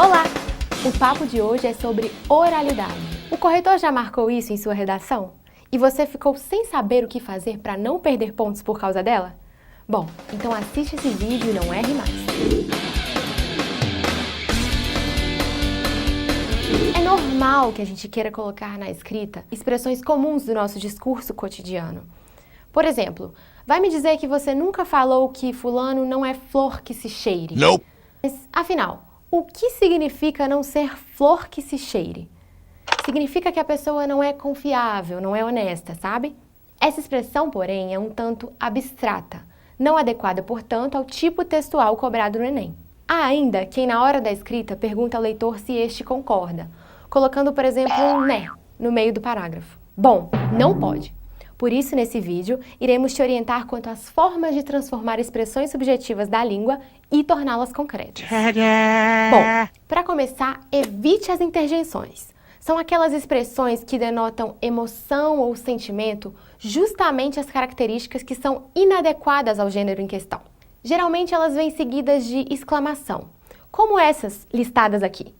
Olá! O papo de hoje é sobre oralidade. O corretor já marcou isso em sua redação? E você ficou sem saber o que fazer para não perder pontos por causa dela? Bom, então assiste esse vídeo e não erre mais. É normal que a gente queira colocar na escrita expressões comuns do nosso discurso cotidiano. Por exemplo, vai me dizer que você nunca falou que fulano não é flor que se cheire. Nope. Mas, afinal, o que significa não ser flor que se cheire? Significa que a pessoa não é confiável, não é honesta, sabe? Essa expressão, porém, é um tanto abstrata, não adequada, portanto, ao tipo textual cobrado no Enem. Há ainda quem, na hora da escrita, pergunta ao leitor se este concorda, colocando, por exemplo, um né no meio do parágrafo. Bom, não pode. Por isso, nesse vídeo, iremos te orientar quanto às formas de transformar expressões subjetivas da língua e torná-las concretas. Bom, para começar, evite as interjeições. São aquelas expressões que denotam emoção ou sentimento, justamente as características que são inadequadas ao gênero em questão. Geralmente, elas vêm seguidas de exclamação, como essas listadas aqui.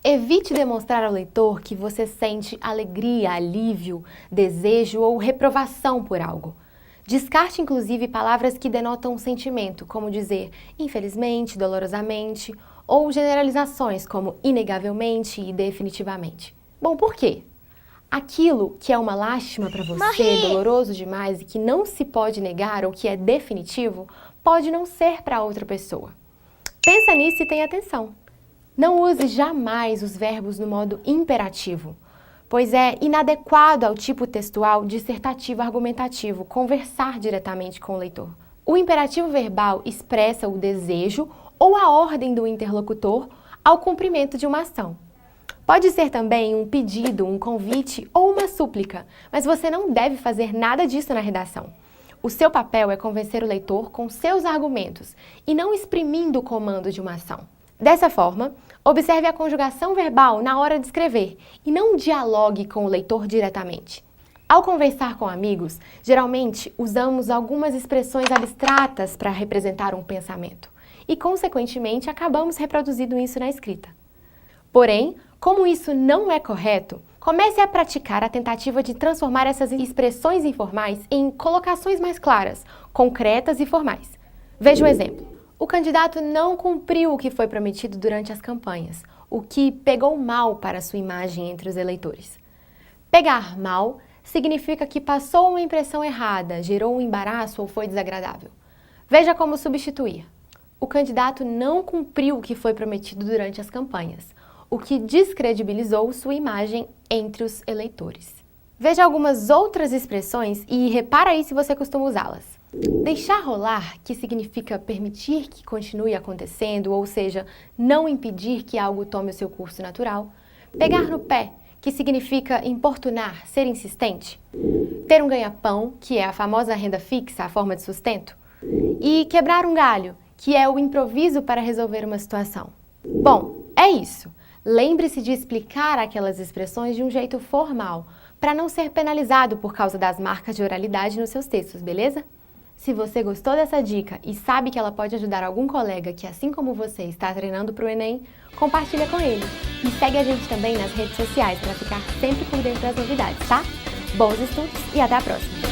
Evite demonstrar ao leitor que você sente alegria, alívio, desejo ou reprovação por algo. Descarte, inclusive, palavras que denotam sentimento, como dizer infelizmente, dolorosamente, ou generalizações como inegavelmente e definitivamente. Bom, por quê? Aquilo que é uma lástima para você, doloroso demais e que não se pode negar ou que é definitivo, pode não ser para outra pessoa. Pensa nisso e tenha atenção. Não use jamais os verbos no modo imperativo, pois é inadequado ao tipo textual dissertativo argumentativo conversar diretamente com o leitor. O imperativo verbal expressa o desejo ou a ordem do interlocutor ao cumprimento de uma ação. Pode ser também um pedido, um convite ou uma súplica, mas você não deve fazer nada disso na redação. O seu papel é convencer o leitor com seus argumentos e não exprimindo o comando de uma ação. Dessa forma, observe a conjugação verbal na hora de escrever e não dialogue com o leitor diretamente. Ao conversar com amigos, geralmente usamos algumas expressões abstratas para representar um pensamento e, consequentemente, acabamos reproduzindo isso na escrita. Porém, como isso não é correto, comece a praticar a tentativa de transformar essas expressões informais em colocações mais claras, concretas e formais. Veja um exemplo. O candidato não cumpriu o que foi prometido durante as campanhas, o que pegou mal para sua imagem entre os eleitores. Pegar mal significa que passou uma impressão errada, gerou um embaraço ou foi desagradável. Veja como substituir. O candidato não cumpriu o que foi prometido durante as campanhas, o que descredibilizou sua imagem entre os eleitores. Veja algumas outras expressões e repara aí se você costuma usá-las. Deixar rolar, que significa permitir que continue acontecendo, ou seja, não impedir que algo tome o seu curso natural. Pegar no pé, que significa importunar, ser insistente. Ter um ganha-pão, que é a famosa renda fixa, a forma de sustento. E quebrar um galho, que é o improviso para resolver uma situação. Bom, é isso. Lembre-se de explicar aquelas expressões de um jeito formal, para não ser penalizado por causa das marcas de oralidade nos seus textos, beleza? Se você gostou dessa dica e sabe que ela pode ajudar algum colega que, assim como você, está treinando para o Enem, compartilha com ele. E segue a gente também nas redes sociais para ficar sempre por dentro das novidades, tá? Bons estudos e até a próxima!